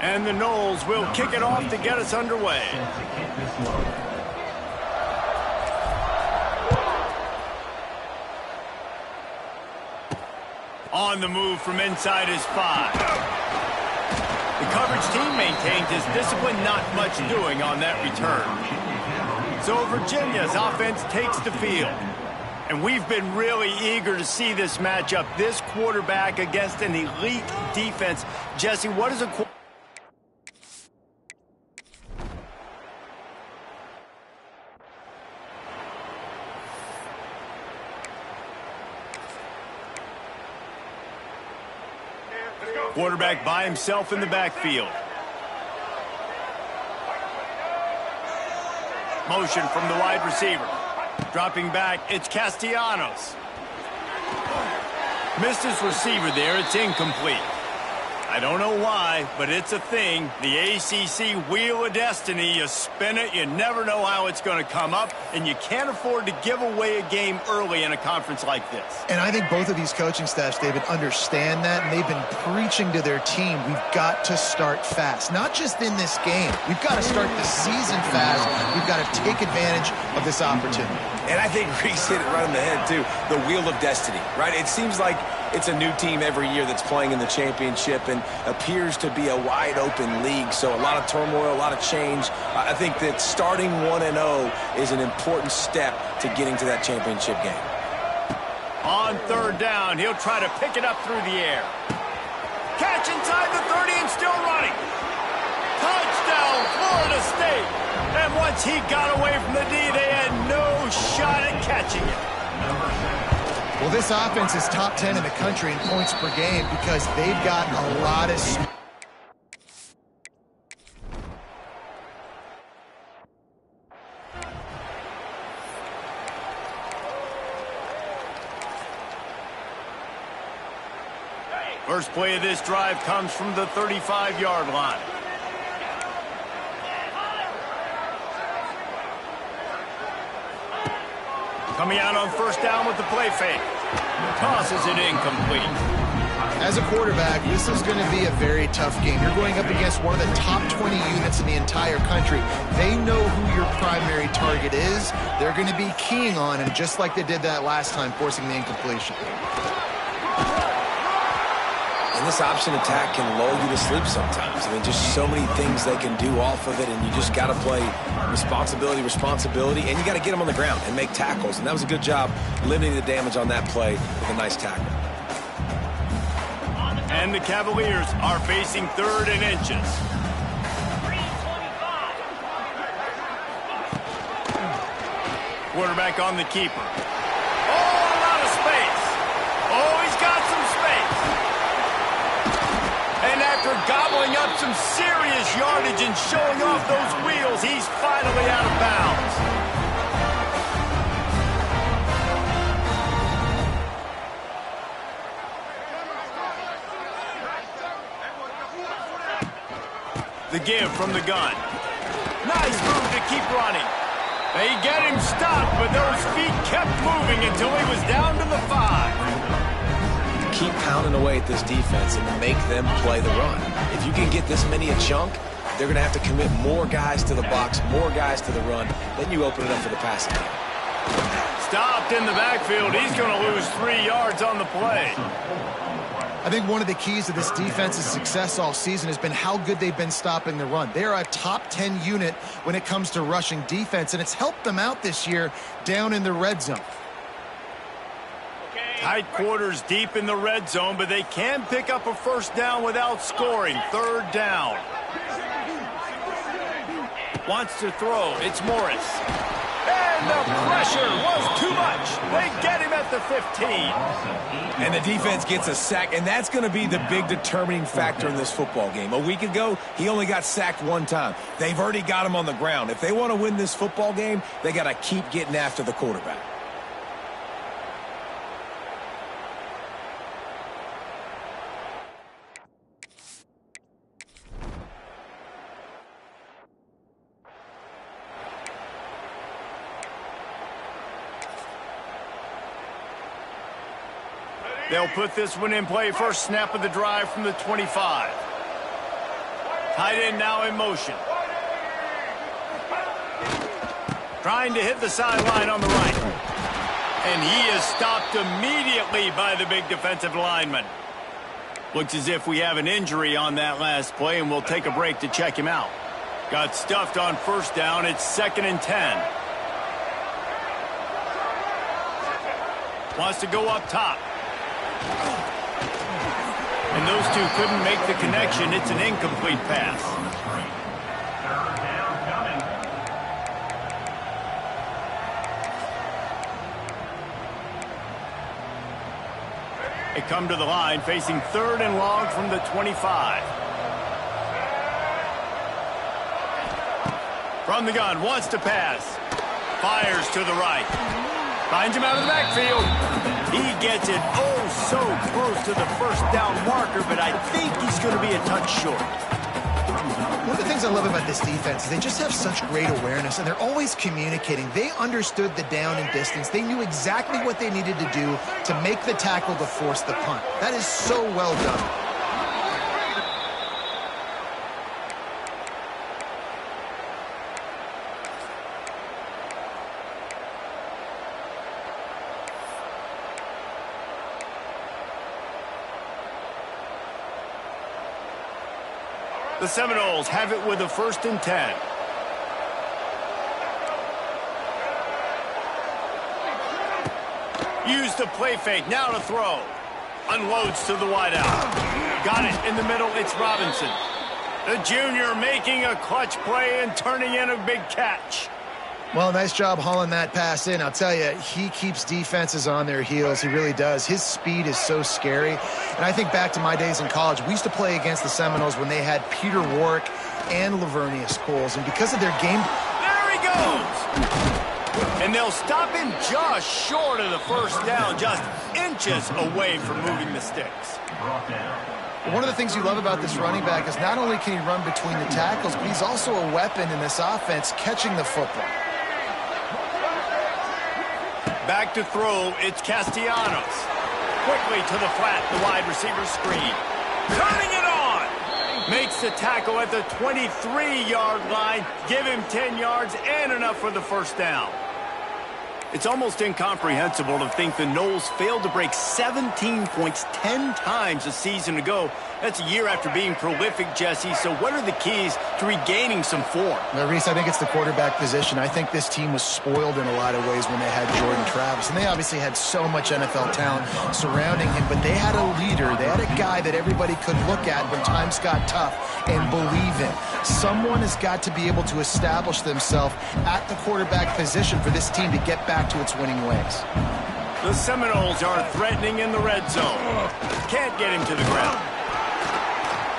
And the Noles will kick it off to get us underway. On the move from inside his 5. The coverage team maintained his discipline, not much doing on that return. So Virginia's offense takes the field. And we've been really eager to see this matchup, this quarterback against an elite defense. Jesse, what is a quarterback by himself in the backfield? Motion from the wide receiver. Dropping back, it's Castellanos. Missed his receiver there, it's incomplete. I don't know why, but it's a thing. The ACC Wheel of Destiny, you spin it, you never know how it's going to come up, and you can't afford to give away a game early in a conference like this. And I think both of these coaching staffs, David, understand that, and they've been preaching to their team, we've got to start fast. Not just in this game. We've got to start the season fast. We've got to take advantage of this opportunity. And I think Reese hit it right on the head, too. The Wheel of Destiny, right? It seems like it's a new team every year that's playing in the championship and appears to be a wide-open league, so a lot of turmoil, a lot of change. I think that starting 1-0 is an important step to getting to that championship game. On third down, he'll try to pick it up through the air. Catch inside the 30 and still running. Touchdown, Florida State. And once he got away from the D, they had no shot at catching it. Well, this offense is top 10 in the country in points per game because they've got a lot of... First play of this drive comes from the 35-yard line. Coming out on first down with the play fake. Tosses it incomplete. As a quarterback, this is going to be a very tough game. You're going up against one of the top 20 units in the entire country. They know who your primary target is. They're going to be keying on him, just like they did that last time, forcing the incompletion. And this option attack can lull you to sleep sometimes. I mean, just so many things they can do off of it, and you just got to play responsibility, and you got to get them on the ground and make tackles. And that was a good job limiting the damage on that play with a nice tackle. And the Cavaliers are facing third and inches. Quarterback on the keeper. Oh, a lot of space. Oh, he's got some space. And after gobbling up some serious yardage and showing off those wheels, he's finally out of bounds. The give from the gun. Nice move to keep running. They get him stopped, but those feet kept moving until he was down to the 5. Keep pounding away at this defense and make them play the run. If you can get this many a chunk, they're going to have to commit more guys to the box, more guys to the run. Then you open it up for the passing game. Stopped in the backfield. He's going to lose 3 yards on the play. I think one of the keys to this defense's success all season has been how good they've been stopping the run. They're a top 10 unit when it comes to rushing defense, and it's helped them out this year down in the red zone. Tight quarters deep in the red zone, but they can pick up a first down without scoring. Third down. Wants to throw. It's Morris. And the pressure was too much. They get him at the 15. And the defense gets a sack, and that's going to be the big determining factor in this football game. A week ago, he only got sacked 1 time. They've already got him on the ground. If they want to win this football game, they got to keep getting after the quarterback. They'll put this one in play. First snap of the drive from the 25. Tight end now in motion. Trying to hit the sideline on the right. And he is stopped immediately by the big defensive lineman. Looks as if we have an injury on that last play, and we'll take a break to check him out. Got stuffed on first down. It's 2nd and 10. Wants to go up top. And those two couldn't make the connection. It's an incomplete pass. They come to the line facing 3rd and long from the 25. From the gun, wants to pass. Fires to the right. Finds him out of the backfield. He gets it oh so close to the first down marker, but I think he's going to be a touch short. One of the things I love about this defense is they just have such great awareness, and they're always communicating. They understood the down and distance. They knew exactly what they needed to do to make the tackle to force the punt. That is so well done. The Seminoles have it with a 1st and 10. Use the play fake, now to throw. Unloads to the wideout. Got it in the middle, it's Robinson. The junior making a clutch play and turning in a big catch. Well, nice job hauling that pass in. I'll tell you, he keeps defenses on their heels. He really does. His speed is so scary. And I think back to my days in college. We used to play against the Seminoles when they had Peter Warwick and Lavernius Coles. And because of their game... There he goes! And they'll stop him just short of the first down, just inches away from moving the sticks. One of the things you love about this running back is not only can he run between the tackles, but he's also a weapon in this offense catching the football. Back to throw, it's Castellanos. Quickly to the flat, the wide receiver screen. Turning it on! Makes the tackle at the 23-yard line. Give him 10 yards and enough for the first down. It's almost incomprehensible to think the Noles failed to break 17 points 10 times a season ago. That's a year after being prolific, Jesse. So what are the keys to regaining some form? Now, Reese, I think it's the quarterback position. I think this team was spoiled in a lot of ways when they had Jordan Travis. And they obviously had so much NFL talent surrounding him. But they had a leader. They had a guy that everybody could look at when times got tough and believe in. Someone has got to be able to establish themselves at the quarterback position for this team to get back to its winning ways. The Seminoles are threatening in the red zone. Can't get him to the ground.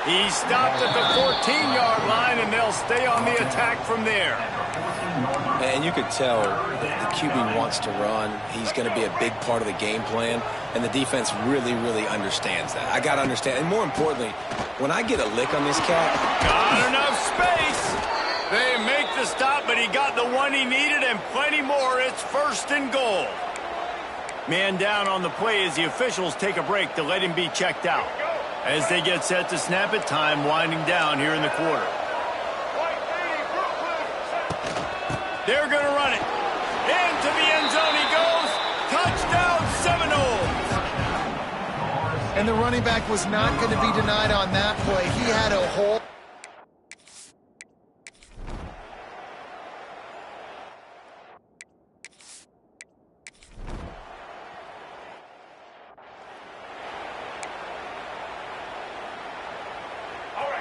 He stopped at the 14-yard line, and they'll stay on the attack from there. And you could tell the QB wants to run. He's going to be a big part of the game plan, and the defense really, really understands that. I got to understand. And more importantly, when I get a lick on this cat... Got enough space. They make the stop, but he got the one he needed and plenty more. It's 1st and goal. Man down on the play as the officials take a break to let him be checked out. As they get set to snap it, time winding down here in the quarter. They're going to run it. Into the end zone he goes. Touchdown, Seminoles. And the running back was not going to be denied on that play. He had a hole.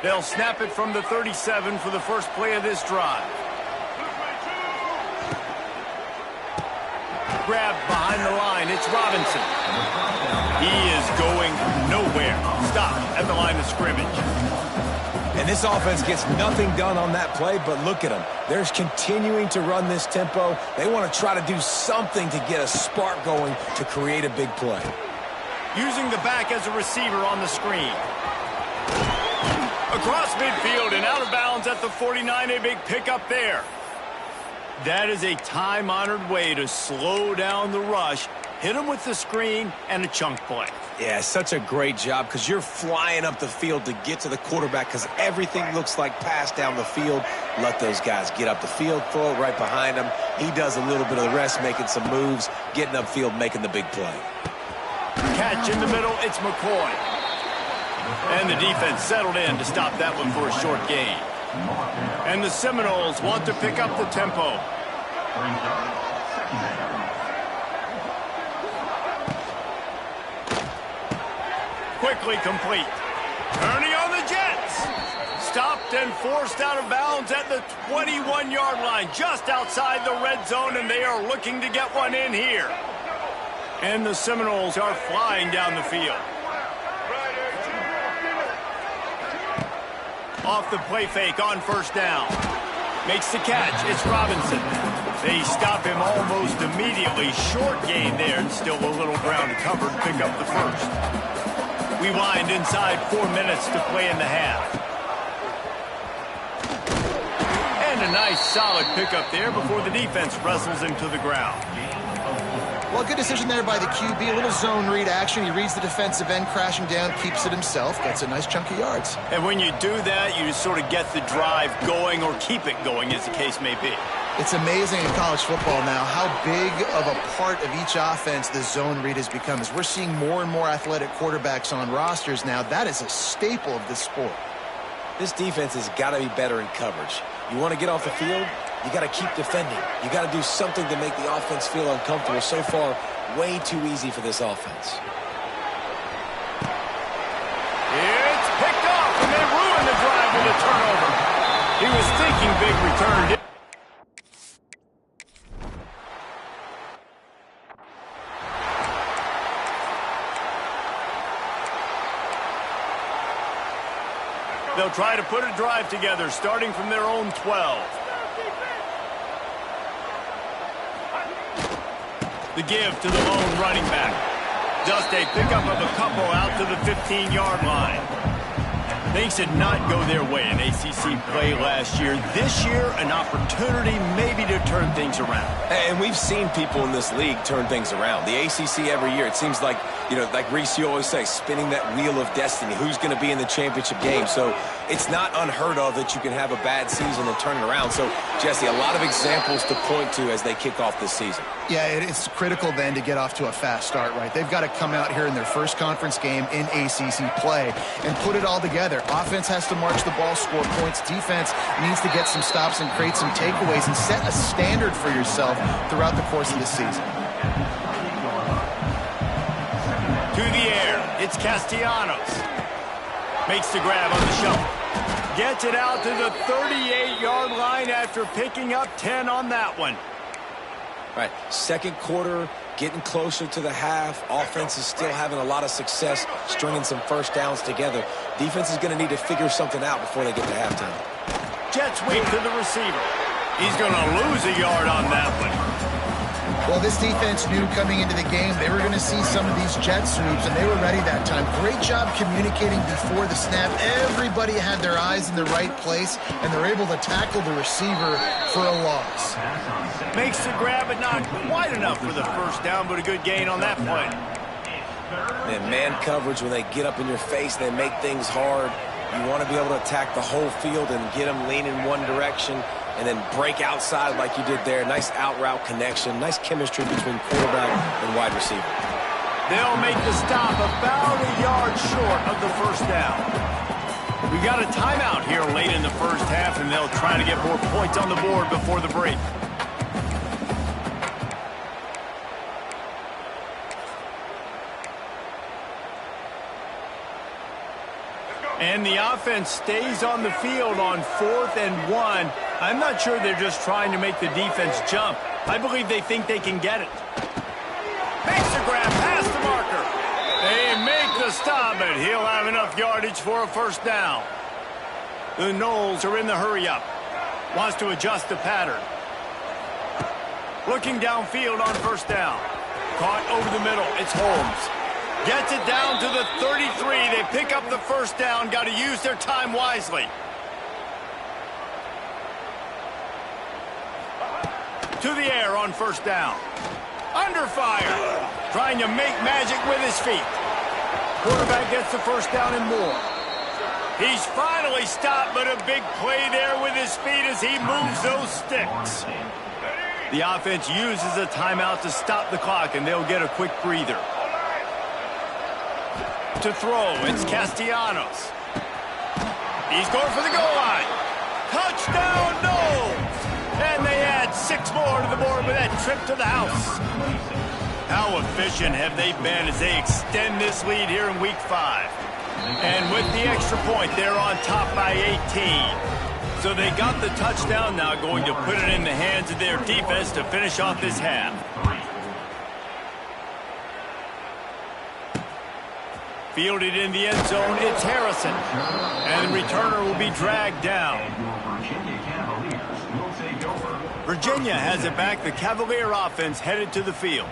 They'll snap it from the 37 for the first play of this drive. Grab behind the line. It's Robinson. He is going nowhere. Stop at the line of scrimmage. And this offense gets nothing done on that play, but look at them. They're continuing to run this tempo. They want to try to do something to get a spark going to create a big play. Using the back as a receiver on the screen. Across midfield and out of bounds at the 49, a big pickup there. That is a time-honored way to slow down the rush Hit him with the screen and a chunk play. Yeah, such a great job because you're flying up the field to get to the quarterback because everything looks like pass down the field. Let those guys get up the field, throw it right behind him. He does a little bit of the rest, making some moves, getting upfield, making the big play. Catch in the middle, it's McCoy. And the defense settled in to stop that one for a short gain. And the Seminoles want to pick up the tempo. Quickly complete. Turning on the Jets. Stopped and forced out of bounds at the 21-yard line, just outside the red zone, and they are looking to get one in here. And the Seminoles are flying down the field. Off the play fake on first down. Makes the catch. It's Robinson. They stop him almost immediately. Short gain there, and still a little ground to cover to pick up the first. We wind inside 4 minutes to play in the half. And a nice solid pickup there before the defense wrestles him to the ground. Well, good decision there by the QB. A little zone read action. He reads the defensive end crashing down, keeps it himself, gets a nice chunk of yards. And when you do that, you just sort of get the drive going or keep it going, as the case may be. It's amazing in college football now how big of a part of each offense the zone read has become. As we're seeing more and more athletic quarterbacks on rosters now, that is a staple of this sport. This defense has got to be better in coverage. You want to get off the field, you got to keep defending. You got to do something to make the offense feel uncomfortable. So far, way too easy for this offense. It's picked off, and they ruin the drive with a turnover. He was thinking big return. They'll try to put a drive together, starting from their own 12. The give to the lone running back. Just a pickup of a couple out to the 15-yard line. Things did not go their way in ACC play last year. This year, an opportunity maybe to turn things around. And we've seen people in this league turn things around. The ACC every year, it seems like, you know, like Reese, you always say, spinning that wheel of destiny. Who's going to be in the championship game? So it's not unheard of that you can have a bad season and turn it around. So, Jesse, a lot of examples to point to as they kick off this season. Yeah, it's critical then to get off to a fast start, right? They've got to come out here in their first conference game in ACC play and put it all together. Offense has to march the ball, score points. Defense needs to get some stops and create some takeaways and set a standard for yourself throughout the course of the season. To the air, it's Castellanos. Makes the grab on the shuffle. Gets it out to the 38-yard line after picking up 10 on that one. Right, second quarter, getting closer to the half. Offense is still having a lot of success stringing some first downs together. Defense is going to need to figure something out before they get to halftime. Jet sweep to the receiver. He's going to lose a yard on that one. Well, this defense knew coming into the game they were going to see some of these jet sweeps, and they were ready that time. Great job communicating before the snap. Everybody had their eyes in the right place, and they're able to tackle the receiver for a loss. Makes the grab, but not quite enough for the first down, but a good gain on that play. And man coverage, when they get up in your face, they make things hard. You want to be able to attack the whole field and get them leaning one direction and then break outside like you did there. Nice out-route connection, nice chemistry between quarterback and wide receiver. They'll make the stop about a yard short of the first down. We got a timeout here late in the first half, and they'll try to get more points on the board before the break. And the offense stays on the field on 4th and 1. I'm not sure they're just trying to make the defense jump. I believe they think they can get it. Makes the grab past the marker. They make the stop, but he'll have enough yardage for a first down. The Noles are in the hurry-up. Wants to adjust the pattern. Looking downfield on first down. Caught over the middle. It's Holmes. Gets it down to the 33. They pick up the first down. Got to use their time wisely. To the air on first down. Under fire. trying to make magic with his feet. Quarterback gets the first down and more. He's finally stopped, but a big play there with his feet as he moves those sticks. The offense uses a timeout to stop the clock, and they'll get a quick breather. To throw, it's Castellanos. He's going for the goal line. Touchdown, Noles! And they add 6 more to the board with that trip to the house. How efficient have they been as they extend this lead here in Week 5? And with the extra point, they're on top by 18. So they got the touchdown, now going to put it in the hands of their defense to finish off this half. Fielded in the end zone, it's Harrison. And the returner will be dragged down. Virginia has it back. The Cavalier offense headed to the field.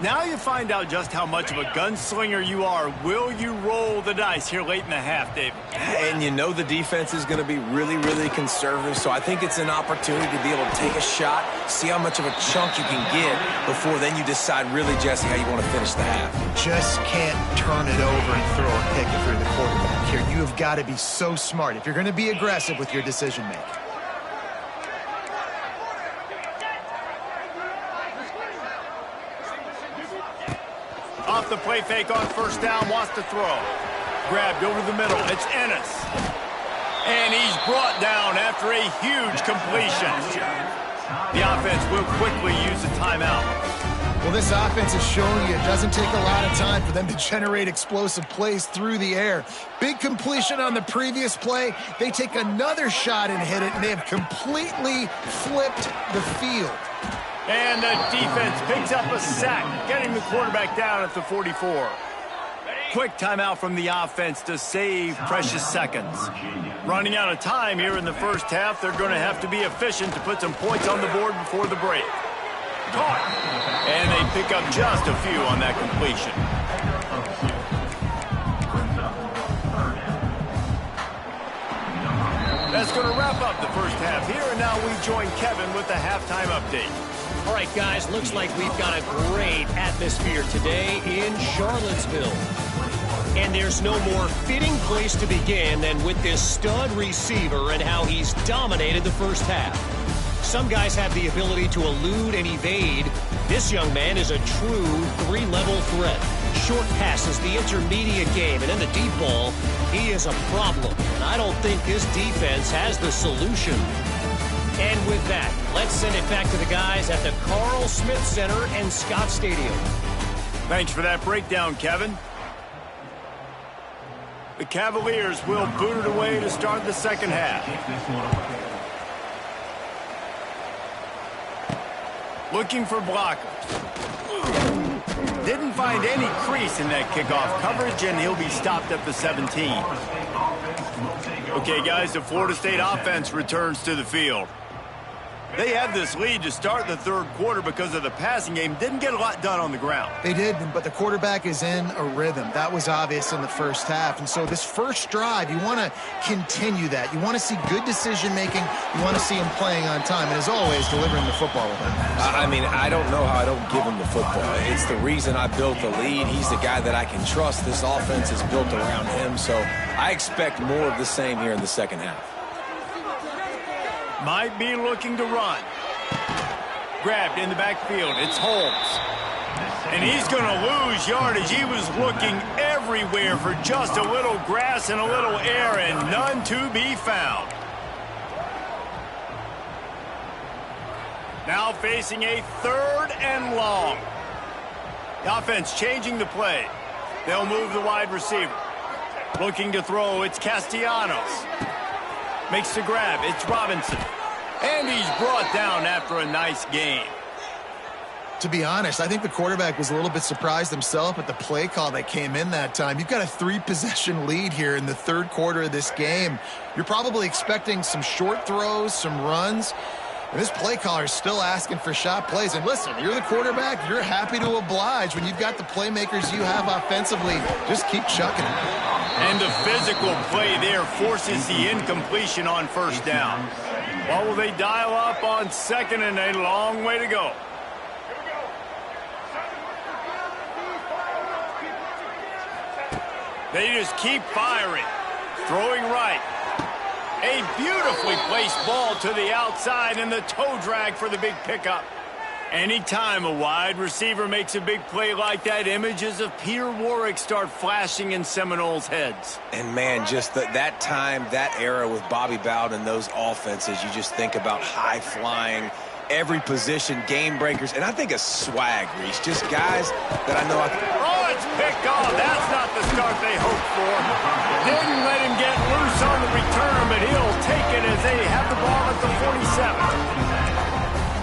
Now you find out just how much of a gunslinger you are. Will you roll the dice here late in the half, David? And you know the defense is going to be really, really conservative, so I think it's an opportunity to be able to take a shot, see how much of a chunk you can get before then you decide really, Jesse, how you want to finish the half. Just can't turn it over and throw a pick if you're the quarterback here. You have got to be so smart if you're going to be aggressive with your decision-making. Off the play fake on first down, wants to throw. Grabbed over the middle, it's Ennis. And he's brought down after a huge completion. The offense will quickly use a timeout. Well, this offense is showing you it doesn't take a lot of time for them to generate explosive plays through the air. Big completion on the previous play. They take another shot and hit it, and they have completely flipped the field. And the defense picks up a sack, getting the quarterback down at the 44. Quick timeout from the offense to save precious seconds. Running out of time here in the first half, they're going to have to be efficient to put some points on the board before the break. Caught. And they pick up just a few on that completion. That's going to wrap up the first half here, and now we join Kevin with the halftime update. All right, guys, looks like we've got a great atmosphere today in Charlottesville. And there's no more fitting place to begin than with this stud receiver and how he's dominated the first half. Some guys have the ability to elude and evade. This young man is a true 3-level threat. Short passes, the intermediate game, and in the deep ball, he is a problem. And I don't think this defense has the solution. And with that, let's send it back to the guys at the Carl Smith Center and Scott Stadium. Thanks for that breakdown, Kevin. The Cavaliers will boot it away to start the second half. Looking for blockers. Didn't find any crease in that kickoff coverage, and he'll be stopped at the 17. Okay, guys, the Florida State offense returns to the field. They had this lead to start the third quarter because of the passing game. Didn't get a lot done on the ground. They did, but the quarterback is in a rhythm. That was obvious in the first half. And so this first drive, you want to continue that. You want to see good decision-making. You want to see him playing on time. And as always, delivering the football with him. I mean, I don't know how I don't give him the football. It's the reason I built the lead. He's the guy that I can trust. This offense is built around him. So I expect more of the same here in the second half. Might be looking to run. Grabbed in the backfield. It's Holmes. And he's going to lose yardage. He was looking everywhere for just a little grass and a little air, and none to be found. Now facing a 3rd and long. The offense changing the play. They'll move the wide receiver. Looking to throw, it's Castellanos. Makes the grab, it's Robinson. And he's brought down after a nice game. To be honest, I think the quarterback was a little bit surprised himself at the play call that came in that time. You've got a 3-possession lead here in the third quarter of this game. You're probably expecting some short throws, some runs. And this play caller is still asking for shot plays. And listen, you're the quarterback. You're happy to oblige when you've got the playmakers you have offensively. Just keep chucking it. And the physical play there forces the incompletion on first down. What will they dial up on second, and a long way to go? They just keep firing. Throwing right. A beautifully placed ball to the outside and the toe drag for the big pickup. Anytime a wide receiver makes a big play like that, images of Peter Warrick start flashing in Seminoles' heads. And, man, just that time, that era with Bobby Bowden and those offenses, you just think about high-flying, every position, game breakers, and I think a swag, Reese. Just guys that I know I can... Oh, it's picked off. That's not the start they hoped for. Didn't let him get loose on the return, but he'll take it as they have the ball at the 47.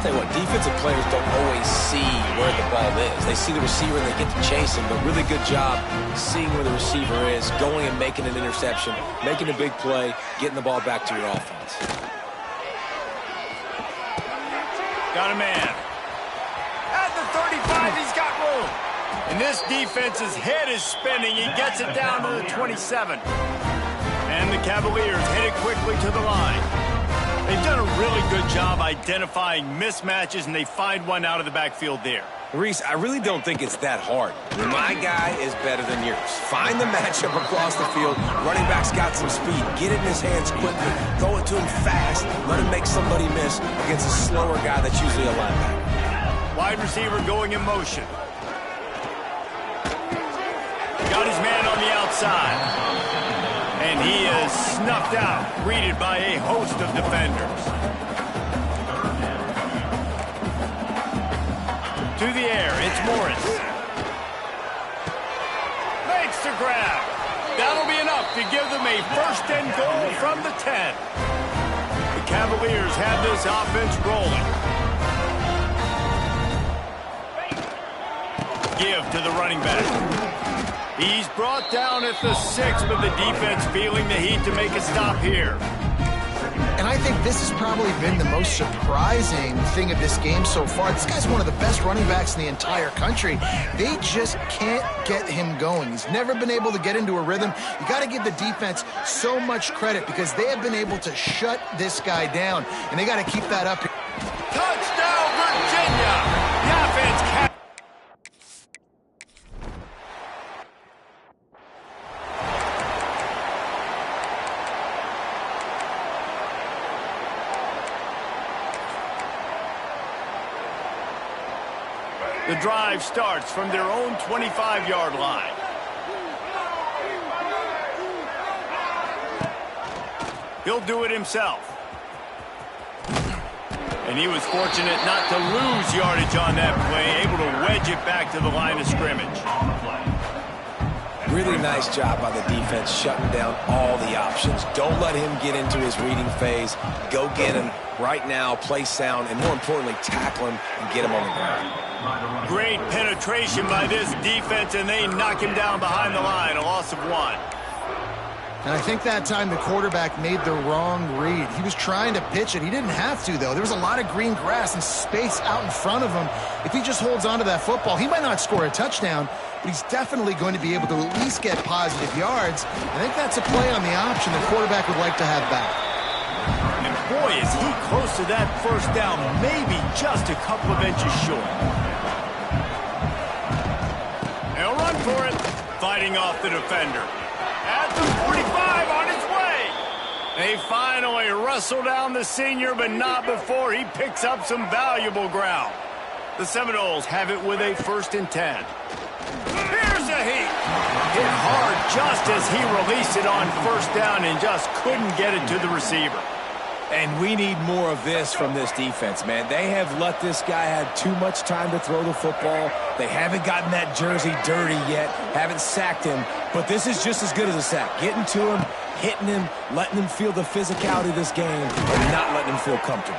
Tell you what, defensive players don't always see where the ball is. They see the receiver and they get to chase him, but really good job seeing where the receiver is, going and making an interception, making a big play, getting the ball back to your offense. Got a man. At the 35, he's got room. And this defense's head is spinning. He gets it down to the 27. And the Cavaliers headed quickly to the line. They've done a really good job identifying mismatches, and they find one out of the backfield there. Reese, I really don't think it's that hard. My guy is better than yours. Find the matchup across the field. Running back's got some speed. Get it in his hands quickly. Throw it to him fast. Let him make somebody miss against a slower guy that's usually a linebacker. Wide receiver going in motion. Got his man on the outside. And he is snuffed out, greeted by a host of defenders. To the air, it's Morris. Makes the grab. That'll be enough to give them a first and goal from the 10. The Cavaliers have this offense rolling. Give to the running back. He's brought down at the 6, but the defense feeling the heat to make a stop here. And I think this has probably been the most surprising thing of this game so far. This guy's one of the best running backs in the entire country. They just can't get him going. He's never been able to get into a rhythm. You got to give the defense so much credit because they have been able to shut this guy down, and they got to keep that up. Touchdown, Virginia! The offense The drive starts from their own 25-yard line. He'll do it himself. And he was fortunate not to lose yardage on that play, able to wedge it back to the line of scrimmage. Really nice job by the defense shutting down all the options. Don't let him get into his reading phase. Go get him right now, play sound, and more importantly, tackle him and get him on the ground. Great penetration by this defense, and they knock him down behind the line, a loss of 1. And I think that time the quarterback made the wrong read. He was trying to pitch it. He didn't have to, though. There was a lot of green grass and space out in front of him. If he just holds on to that football, he might not score a touchdown, but he's definitely going to be able to at least get positive yards. I think that's a play on the option the quarterback would like to have back. And boy, is he close to that first down, maybe just a couple of inches short. They'll run for it, fighting off the defender. At the 45, on his way. They finally wrestle down the senior, but not before he picks up some valuable ground. The Seminoles have it with a 1st and 10. Here's a heat. Hit hard just as he released it on first down and just couldn't get it to the receiver. And we need more of this from this defense, man. They have let this guy have too much time to throw the football. They haven't gotten that jersey dirty yet, haven't sacked him. But this is just as good as a sack. Getting to him, hitting him, letting him feel the physicality of this game, and not letting him feel comfortable.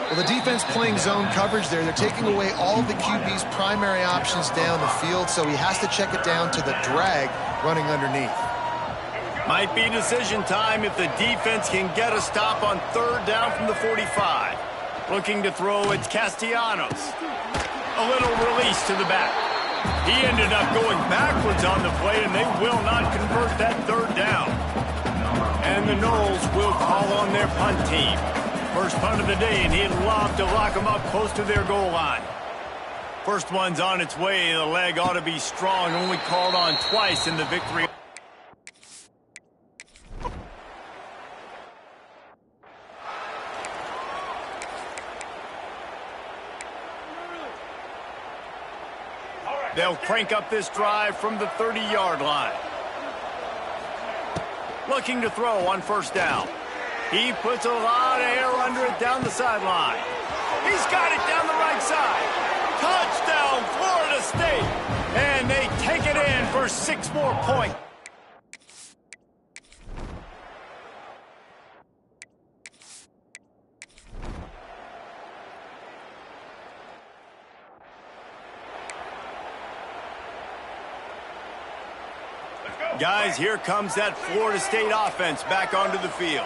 Well, the defense playing zone coverage there. They're taking away all the QB's primary options down the field, so he has to check it down to the drag running underneath. Might be decision time if the defense can get a stop on 3rd down from the 45. Looking to throw, it's Castellanos. A little release to the back. He ended up going backwards on the play, and they will not convert that 3rd down. And the Noles will call on their punt team. First punt of the day, and he'd lob to lock them up close to their goal line. First one's on its way. The leg ought to be strong, only called on twice in the victory. They'll crank up this drive from the 30-yard line. Looking to throw on first down. He puts a lot of air under it down the sideline. He's got it down the right side. Touchdown, Florida State. And they take it in for 6 more points. Guys, here comes that Florida State offense back onto the field.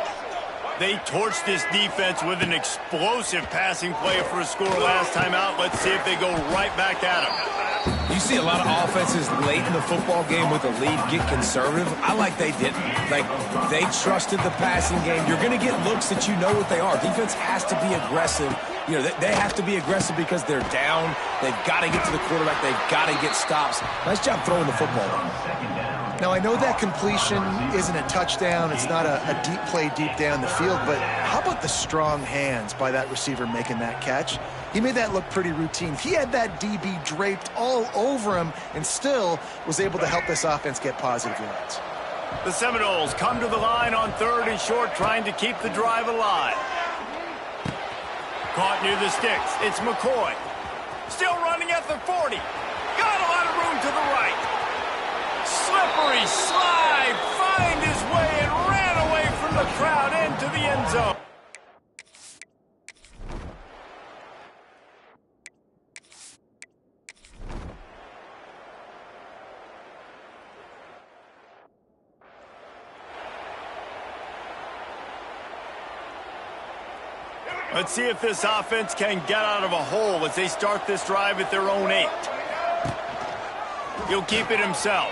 They torched this defense with an explosive passing play for a score last time out. Let's see if they go right back at them. You see a lot of offenses late in the football game with a lead get conservative. I like they didn't. Like, they trusted the passing game. You're going to get looks that you know what they are. Defense has to be aggressive. You know, they have to be aggressive because they're down. They've got to get to the quarterback. They've got to get stops. Nice job throwing the football. Now, I know that completion isn't a touchdown. It's not a deep play deep down the field, but how about the strong hands by that receiver making that catch? He made that look pretty routine. He had that DB draped all over him and still was able to help this offense get positive yards. The Seminoles come to the line on 3rd and short, trying to keep the drive alive. Caught near the sticks. It's McCoy. Still running at the 40. Got a lot of room to the right. Slippery slide, find his way and ran away from the crowd into the end zone. Let's see if this offense can get out of a hole as they start this drive at their own 8. He'll keep it himself.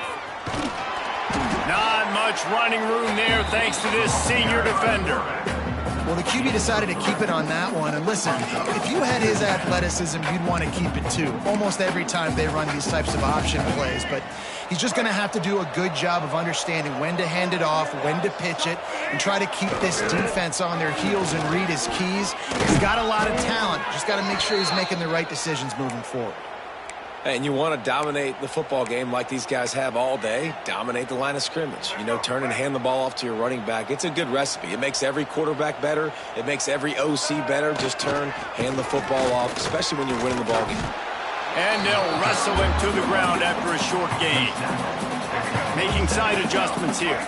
Not much running room there thanks to this senior defender. Well, the QB decided to keep it on that one. And listen, if you had his athleticism, you'd want to keep it too. Almost every time they run these types of option plays. But he's just going to have to do a good job of understanding when to hand it off, when to pitch it, and try to keep this defense on their heels and read his keys. He's got a lot of talent. Just got to make sure he's making the right decisions moving forward. And you want to dominate the football game like these guys have all day. Dominate the line of scrimmage. You know, turn and hand the ball off to your running back. It's a good recipe. It makes every quarterback better. It makes every OC better. Just turn, hand the football off, especially when you're winning the ball game. And they'll wrestle him to the ground after a short gain. Making side adjustments here.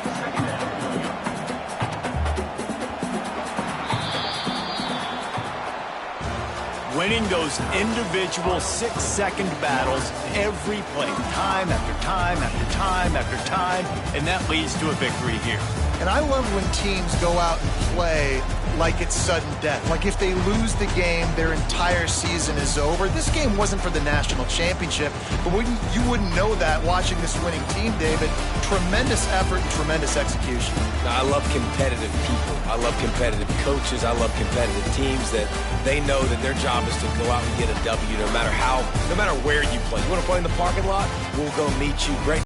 Winning those individual 6-second battles every play, time after time after time after time, and that leads to a victory here. And I love when teams go out and play like it's sudden death. Like if they lose the game, their entire season is over. This game wasn't for the national championship, but you wouldn't know that watching this winning team, David. Tremendous effort and tremendous execution. Now, I love competitive people. I love competitive coaches. I love competitive teams that they know that their job is to go out and get a W no matter where you play. You want to play in the parking lot? We'll go meet you. Great.